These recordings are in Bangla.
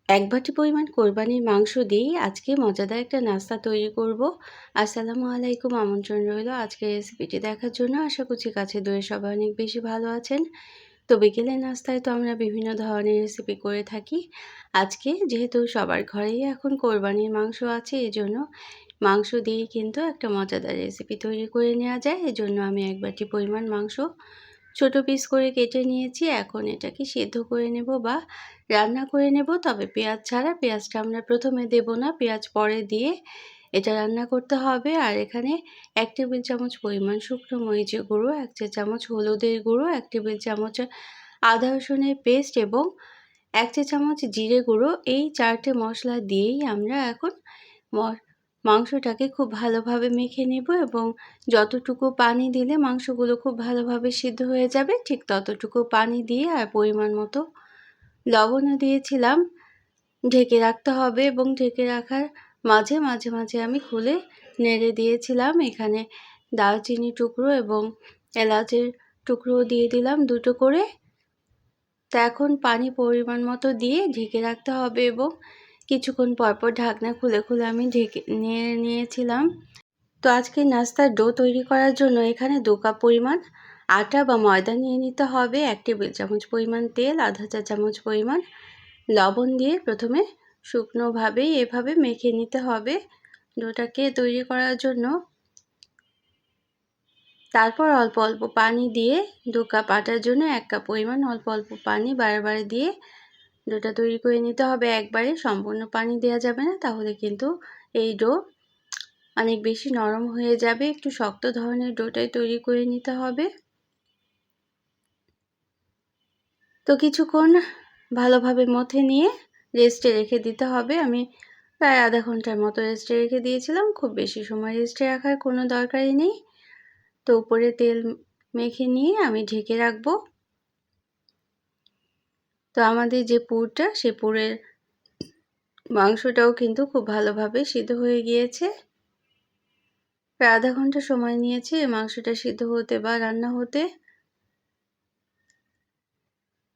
এক বাটি পরিমাণ কোরবানির মাংস দিয়েই আজকে মজাদার একটা নাস্তা তৈরি করব। আসসালামু আলাইকুম, আমন্ত্রণ রইল আজকের রেসিপিটি দেখার জন্য। আশা করছি কাছে দূরে সবাই অনেক বেশি ভালো আছেন। তো বিকেলের নাস্তায় তো আমরা বিভিন্ন ধরনের রেসিপি করে থাকি। আজকে যেহেতু সবার ঘরেই এখন কোরবানির মাংস আছে, এজন্য মাংস দিয়েই কিন্তু একটা মজাদার রেসিপি তৈরি করে নেওয়া যায়। এজন্য আমি এক বাটি পরিমাণ মাংস ছোট পিস করে কেটে নিয়েছি। এখন এটাকে সেদ্ধ করে নেব বা রান্না করে নেব, তবে পেঁয়াজ ছাড়া। পেঁয়াজটা আমরা প্রথমে দেব না, পেঁয়াজ পরে দিয়ে এটা রান্না করতে হবে। আর এখানে 1 টেবিল চামচ পরিমাণ শুকনো মরিচের গুঁড়ো, 1 চা চামচ হলুদের গুঁড়ো, 1 টেবিল চামচ আদা রসুনের পেস্ট এবং 1 চা চামচ জিরে গুঁড়ো, এই 4টে মশলা দিয়েই আমরা এখন মাংসটাকে খুব ভালোভাবে মেখে নেব। এবং যতটুকু পানি দিলে মাংসগুলো খুব ভালোভাবে সিদ্ধ হয়ে যাবে, ঠিক ততটুকু পানি দিয়ে আর পরিমাণ মতো লবণও দিয়েছিলাম। ঢেকে রাখতে হবে এবং ঢেকে রাখার মাঝে মাঝে মাঝে আমি খুলে নেড়ে দিয়েছিলাম। এখানে দারচিনি টুকরো এবং এলাচের টুকরো দিয়ে দিলাম 2টো করে। তা এখন পানি পরিমাণ মতো দিয়ে ঢেকে রাখতে হবে এবং কিছুক্ষণ পরপর ঢাকনা খুলে খুলে আমি ঢেকে নিয়েছিলাম। তো আজকে নাস্তার ডো তৈরি করার জন্য এখানে 2 কাপ পরিমাণ আটা বা ময়দা নিয়ে নিতে হবে, 1 টেবিল চামচ পরিমাণ তেল, আধা চা চামচ পরিমাণ লবণ দিয়ে প্রথমে শুকনোভাবেই এভাবে মেখে নিতে হবে ডোটাকে তৈরি করার জন্য। তারপর অল্প অল্প পানি দিয়ে 2 কাপ আটার জন্য 1 কাপ পরিমাণ অল্প অল্প পানি বারে দিয়ে ডোটা তৈরি করে নিতে হবে। একবারে সম্পূর্ণ পানি দেওয়া যাবে না, তাহলে কিন্তু এই ডো অনেক বেশি নরম হয়ে যাবে। একটু শক্ত ধরনের ডোটাই তৈরি করে নিতে হবে। তো কিছুক্ষণ ভালোভাবে মথে নিয়ে রেস্টে রেখে দিতে হবে। আমি প্রায় আধা ঘন্টার মতো রেস্টে রেখে দিয়েছিলাম। খুব বেশি সময় রেস্টে রাখার কোনো দরকারই নেই। তো উপরে তেল মেখে নিয়ে আমি ঢেকে রাখবো। তো আমাদের যে পুরটা, সে পুরের মাংসটাও কিন্তু খুব ভালোভাবে সিদ্ধ হয়ে গিয়েছে। প্রায় আধা ঘন্টা সময় নিয়েছে এই মাংসটা সিদ্ধ হতে বা রান্না হতে।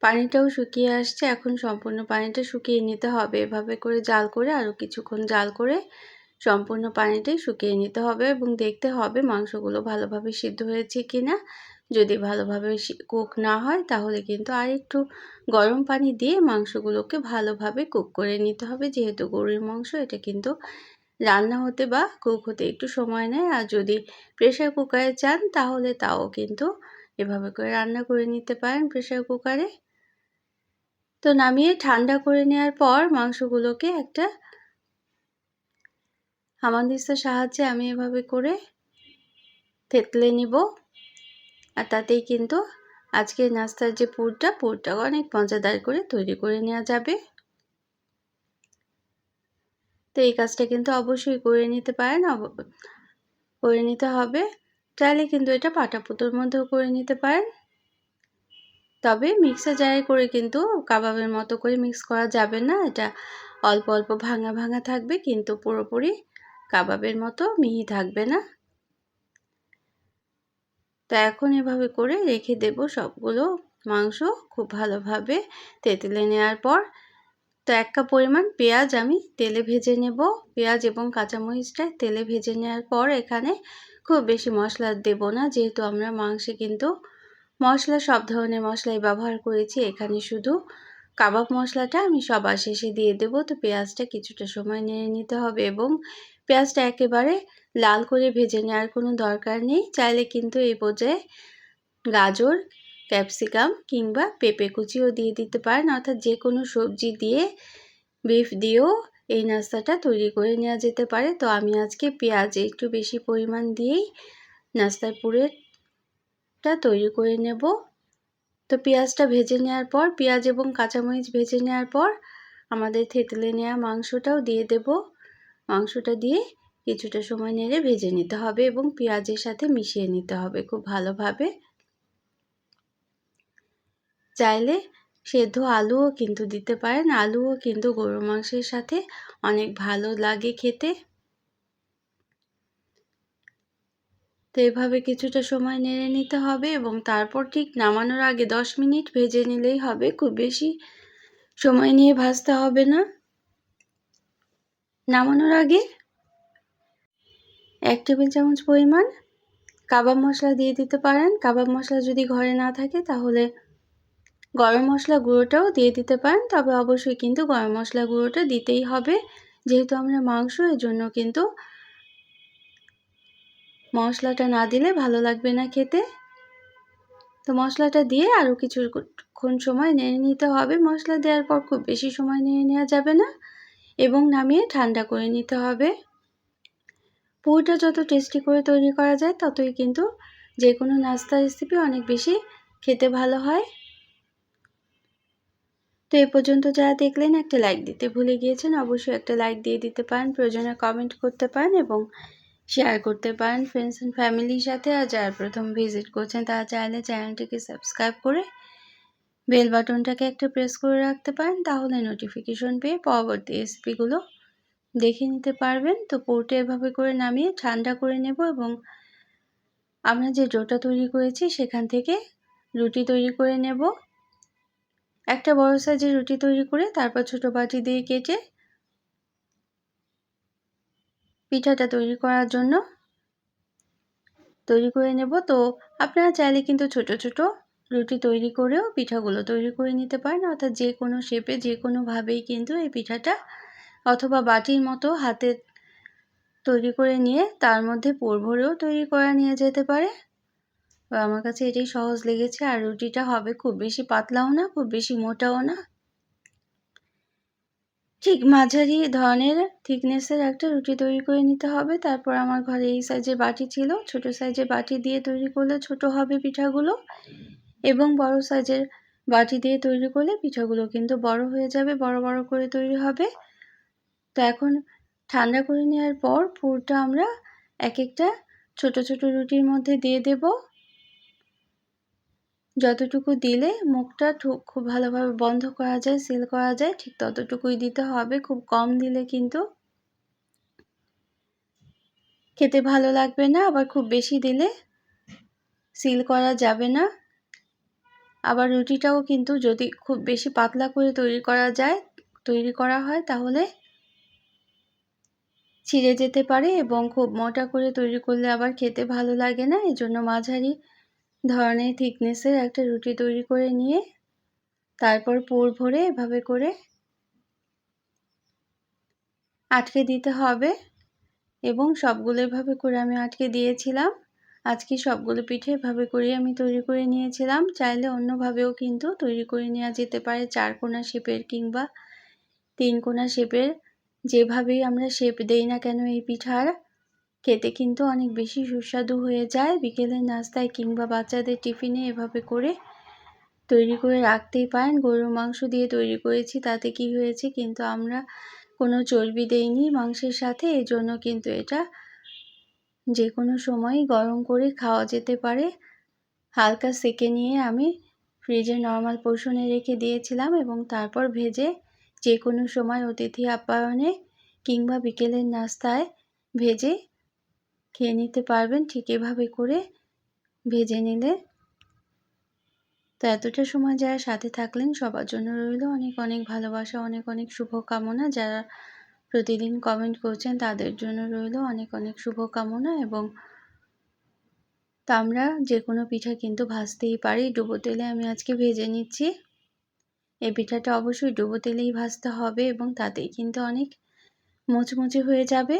পানিটাও শুকিয়ে আসছে। এখন সম্পূর্ণ পানিটা শুকিয়ে নিতে হবে। এভাবে করে জাল করে আরও কিছুক্ষণ জাল করে সম্পূর্ণ পানিটাই শুকিয়ে নিতে হবে এবং দেখতে হবে মাংসগুলো ভালোভাবে সিদ্ধ হয়েছে কিনা। যদি ভালোভাবে কুক না হয় তাহলে কিন্তু আর একটু গরম পানি দিয়ে মাংসগুলোকে ভালোভাবে কুক করে নিতে হবে। যেহেতু গরুর মাংস, এটা কিন্তু রান্না হতে বা কুক হতে একটু সময় নেয়। আর যদি প্রেসার কুকারে চান তাহলে তাও কিন্তু এভাবে করে রান্না করে নিতে পারেন প্রেসার কুকারে। তো নামিয়ে ঠান্ডা করে নেওয়ার পর মাংসগুলোকে একটা হামানদিস্তার সাহায্যে আমি এভাবে করে থেতলে নিব। আর তাতেই কিন্তু আজকের নাস্তার যে পুরটা অনেক মজাদার করে তৈরি করে নেওয়া যাবে। তো এই কাজটা কিন্তু অবশ্যই করে নিতে পারেন, করে নিতে হবে। চাইলে কিন্তু এটা পাটাপুতোর মধ্যেও করে নিতে পারেন, তবে মিক্সার জারে করে কিন্তু কাবাবের মতো করে মিক্স করা যাবে না। এটা অল্প অল্প ভাঙা ভাঙা থাকবে, কিন্তু পুরোপুরি কাবাবের মতো মিহি থাকবে না। তো এখন এভাবে করে রেখে দেব সবগুলো মাংস খুব ভালোভাবে তেঁতুলে নেওয়ার পর। তো 1 কাপ পরিমাণ পেঁয়াজ আমি তেলে ভেজে নেব। পেঁয়াজ এবং কাঁচামরিচটা তেলে ভেজে নেওয়ার পর এখানে খুব বেশি মশলা দেব না, যেহেতু আমরা মাংসে কিন্তু মশলা সব ধরনের মশলাই ব্যবহার করেছি। এখানে শুধু কাবাব মশলাটা আমি সবার শেষে দিয়ে দেব। তো পেঁয়াজটা কিছুটা সময় নেড়ে নিতে হবে এবং পেঁয়াজটা একেবারে লাল করে ভেজে নেওয়ার কোনো দরকার নেই। চাইলে কিন্তু এই পর্যায়ে গাজর, ক্যাপসিকাম কিংবা পেঁপে কুচিও দিয়ে দিতে পারেন, অর্থাৎ যে কোনো সবজি দিয়ে, বিফ দিয়েও এই নাস্তাটা তৈরি করে নেওয়া যেতে পারে। তো আমি আজকে পেঁয়াজ একটু বেশি পরিমাণ দিয়েই নাস্তার পুরেরটা তৈরি করে নেব। তো পেঁয়াজটা ভেজে নেওয়ার পর, পেঁয়াজ এবং কাঁচামরিচ ভেজে নেওয়ার পর আমাদের থেতলে নেওয়া মাংসটাও দিয়ে দেব। মাংসটা দিয়ে কিছুটা সময় নেড়ে ভেজে নিতে হবে এবং পেঁয়াজের সাথে মিশিয়ে নিতে হবে খুব ভালোভাবে। চাইলে সেদ্ধ আলুও কিন্তু দিতে পারেন, আলুও কিন্তু গরুর মাংসের সাথে অনেক ভালো লাগে খেতে। তো এভাবে কিছুটা সময় নেড়ে নিতে হবে এবং তারপর ঠিক নামানোর আগে 10 মিনিট ভেজে নিলেই হবে, খুব বেশি সময় নিয়ে ভাজতে হবে না। নামানোর আগে 1 টেবিল চামচ পরিমাণ কাবাব মশলা দিয়ে দিতে পারেন। কাবাব মশলা যদি ঘরে না থাকে তাহলে গরম মশলা গুঁড়োটাও দিয়ে দিতে পারেন, তবে অবশ্যই কিন্তু গরম মশলা গুঁড়োটা দিতেই হবে, যেহেতু আমরা মাংস, এজন্য কিন্তু মশলাটা না দিলে ভালো লাগবে না খেতে। তো মশলাটা দিয়ে আরও কিছুক্ষণ সময় নেড়ে নিতে হবে। মশলা দেওয়ার পর খুব বেশি সময় নেড়ে নেওয়া যাবে না এবং নামিয়ে ঠান্ডা করে নিতে হবে। পুরোটা যত টেস্টি করে তৈরি করা যায় ততই কিন্তু যে কোনো নাস্তা রেসিপি অনেক বেশি খেতে ভালো হয়। তো এ পর্যন্ত যারা দেখলেন, একটা লাইক দিতে ভুলে গিয়েছেন, অবশ্যই একটা লাইক দিয়ে দিতে পারেন, প্রয়োজনে কমেন্ট করতে পারেন এবং শেয়ার করতে পারেন ফ্রেন্ডস অ্যান্ড ফ্যামিলির সাথে। আর যারা প্রথম ভিজিট করছেন তারা চাইলে চ্যানেলটিকে সাবস্ক্রাইব করে বেল বাটনটাকে একটা প্রেস করে রাখতে পারেন, তাহলে নোটিফিকেশন পেয়ে পরবর্তী রেসিপিগুলো দেখে নিতে পারবেন। তো পুরোটা এভাবে করে নামিয়ে ঠান্ডা করে নেব এবং আমরা যে ডোটা তৈরি করেছি সেখান থেকে রুটি তৈরি করে নেব। একটা বড় সাইজের রুটি তৈরি করে তারপর ছোট বাটি দিয়ে কেটে পিঠাটা তৈরি করার জন্য তৈরি করে নেব। তো আপনারা চাইলে কিন্তু ছোট ছোট রুটি তৈরি করেও পিঠাগুলো তৈরি করে নিতে পারেন, অর্থাৎ যে কোনো শেপে যে কোনোভাবেই কিন্তু এই পিঠাটা, অথবা বাটির মতো হাতে তৈরি করে নিয়ে তার মধ্যে পুর ভরেও তৈরি করা নিয়ে যেতে পারে। তো আমার কাছে এটাই সহজ লেগেছে। আর রুটিটা হবে খুব বেশি পাতলাও না, খুব বেশি মোটাও না, ঠিক মাঝারি ধরনের থিকনেসের একটা রুটি তৈরি করে নিতে হবে। তারপর আমার ঘরে এই সাইজের বাটি ছিল, ছোট সাইজের বাটি দিয়ে তৈরি করলে ছোট হবে পিঠাগুলো, এবং বড় সাইজের বাটি দিয়ে তৈরি করলে পিঠাগুলো কিন্তু বড় হয়ে যাবে, বড় বড় করে তৈরি হবে। তো এখন ঠান্ডা করে নেওয়ার পর পুরটা আমরা এক একটা ছোট ছোট রুটির মধ্যে দিয়ে দেব। যতটুকু দিলে মুখটা খুব ভালোভাবে বন্ধ করা যায়, সিল করা যায়, ঠিক ততটুকুই দিতে হবে। খুব কম দিলে কিন্তু খেতে ভালো লাগবে না, আবার খুব বেশি দিলে সিল করা যাবে না। আবার রুটিটাও কিন্তু যদি খুব বেশি পাতলা করে তৈরি করা হয় তাহলে ছিঁড়ে যেতে পারে, এবং খুব মোটা করে তৈরি করলে আবার খেতে ভালো লাগে না। এজন্য মাঝারি ধরনের থিকনেসের একটা রুটি তৈরি করে নিয়ে তারপর পুর ভরে এভাবে করে আটকে দিতে হবে, এবং সবগুলো এভাবে করে আমি আটকে দিয়েছিলাম। আজকে সবগুলো পিঠে এভাবে করে আমি তৈরি করে নিয়েছিলাম। চাইলে অন্যভাবেও কিন্তু তৈরি করে নেওয়া যেতে পারে, 4 কোণা শেপের কিংবা 3 কোণা শেপের। যেভাবেই আমরা শেপ দেই না কেন এই পিঠার, খেতে কিন্তু অনেক বেশি সুস্বাদু হয়ে যায়। বিকেলের নাস্তায় কিংবা বাচ্চাদের টিফিনে এভাবে করে তৈরি করে রাখতেই পারেন। গরুর মাংস দিয়ে তৈরি করেছি, তাতে কি হয়েছে, কিন্তু আমরা কোনো চর্বি দেইনি মাংসের সাথে, এজন্য কিন্তু এটা যে কোনো সময়ই গরম করে খাওয়া যেতে পারে। হালকা সেকে নিয়ে আমি ফ্রিজে নর্মাল পোর্শনে রেখে দিয়েছিলাম, এবং তারপর ভেজে যে কোনো সময় অতিথি আপ্যায়নে কিংবা বিকেলের নাস্তায় ভেজে খেয়ে নিতে পারবেন, ঠিক এভাবে করে ভেজে নিলে। তো এতটা সময় যারা সাথে থাকলেন সবার জন্য রইল অনেক অনেক ভালোবাসা, অনেক অনেক শুভকামনা। যারা প্রতিদিন কমেন্ট করছেন তাদের জন্য রইল অনেক অনেক শুভকামনা। এবং তা আমরা যে কোনো পিঠা কিন্তু ভাজতেই পারি। ডুবো তেলে আমি আজকে ভেজে নিচ্ছি। এই পিঠাটা অবশ্যই ডুবো তেলেই ভাজতে হবে, এবং তাতেই কিন্তু অনেক মুচমুচে হয়ে যাবে।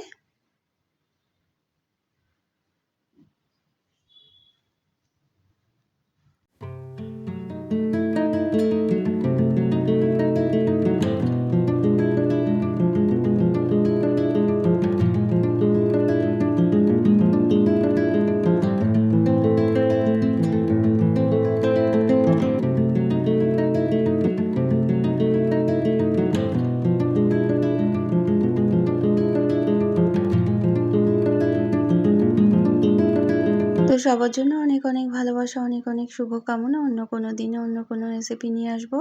তো সবার জন্য অনেক অনেক ভালোবাসা, অনেক অনেক শুভকামনা। অন্য কোনো দিনে অন্য কোনো রেসিপি নিয়ে আসবো।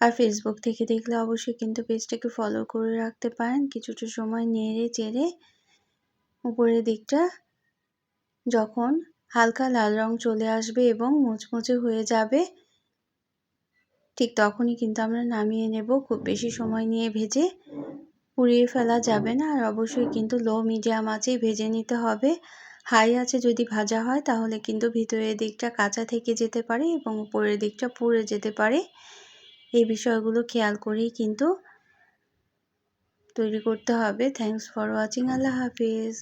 আর ফেসবুক থেকে দেখলে অবশ্যই কিন্তু পেজটাকে ফলো করে রাখতে পারেন। কিছুটা সময় নেড়ে চেড়ে উপরের দিকটা যখন হালকা লাল রং চলে আসবে এবং মুচমুচে হয়ে যাবে, ঠিক তখনই কিন্তু আমরা নামিয়ে নেব। খুব বেশি সময় নিয়ে ভেজে পুড়িয়ে ফেলা যাবে না, আর অবশ্যই কিন্তু লো মিডিয়াম আঁচেই ভেজে নিতে হবে। হাই আঁচে যদি ভাজা হয় তাহলে কিন্তু ভিতরের দিকটা কাঁচা থেকে যেতে পারে এবং উপরের দিকটা পুড়ে যেতে পারে। এই বিষয়গুলো খেয়াল করেই কিন্তু তৈরি করতে হবে। Thanks for watching. Allah Hafiz.